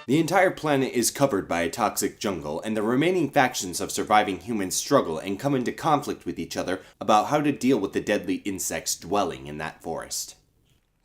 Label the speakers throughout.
Speaker 1: The entire planet is covered by a toxic jungle, and the remaining factions of surviving humans struggle and come into conflict with each other about how to deal with the deadly insects dwelling in that forest.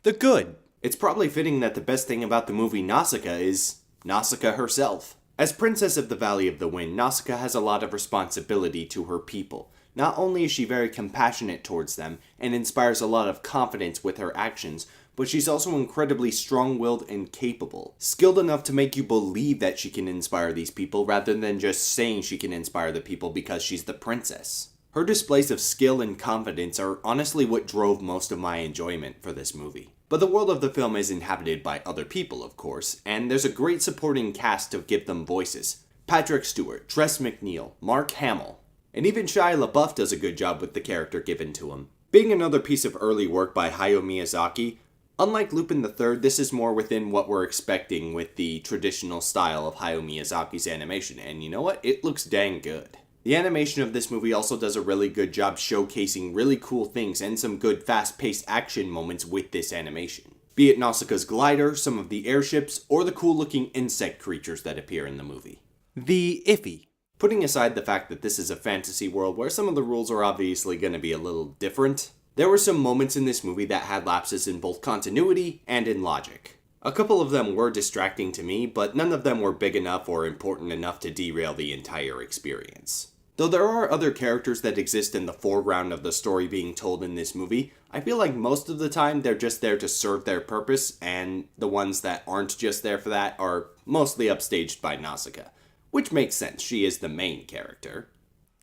Speaker 1: The good. It's probably fitting that the best thing about the movie Nausicaa is Nausicaa herself. As Princess of the Valley of the Wind, Nausicaa has a lot of responsibility to her people. Not only is she very compassionate towards them and inspires a lot of confidence with her actions, but she's also incredibly strong-willed and capable, skilled enough to make you believe that she can inspire these people rather than just saying she can inspire the people because she's the princess. Her displays of skill and confidence are honestly what drove most of my enjoyment for this movie. But the world of the film is inhabited by other people, of course, and there's a great supporting cast to give them voices. Patrick Stewart, Tress MacNeille, Mark Hamill, and even Shia LaBeouf does a good job with the character given to him. Being another piece of early work by Hayao Miyazaki, unlike Lupin III, this is more within what we're expecting with the traditional style of Hayao Miyazaki's animation, and you know what? It looks dang good. The animation of this movie also does a really good job showcasing really cool things and some good fast-paced action moments with this animation. Be it Nausicaa's glider, some of the airships, or the cool-looking insect creatures that appear in the movie. The iffy. Putting aside the fact that this is a fantasy world where some of the rules are obviously going to be a little different, there were some moments in this movie that had lapses in both continuity and in logic. A couple of them were distracting to me, but none of them were big enough or important enough to derail the entire experience. Though there are other characters that exist in the foreground of the story being told in this movie, I feel like most of the time they're just there to serve their purpose, and the ones that aren't just there for that are mostly upstaged by Nausicaa. Which makes sense, she is the main character.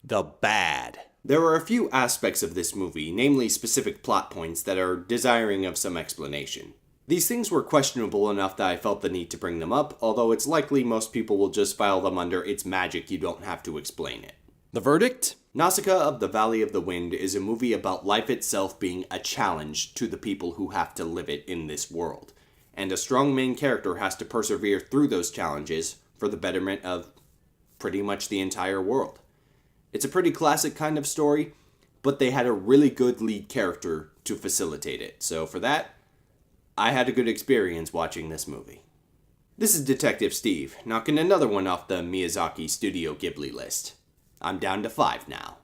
Speaker 1: The bad. There are a few aspects of this movie, namely specific plot points, that are desiring of some explanation. These things were questionable enough that I felt the need to bring them up, although it's likely most people will just file them under "it's magic, you don't have to explain it." The verdict? Nausicaa of the Valley of the Wind is a movie about life itself being a challenge to the people who have to live it in this world, and a strong main character has to persevere through those challenges for the betterment of pretty much the entire world. It's a pretty classic kind of story, but they had a really good lead character to facilitate it, so for that, I had a good experience watching this movie. This is Detective Steve, knocking another one off the Miyazaki Studio Ghibli list. I'm down to 5 now.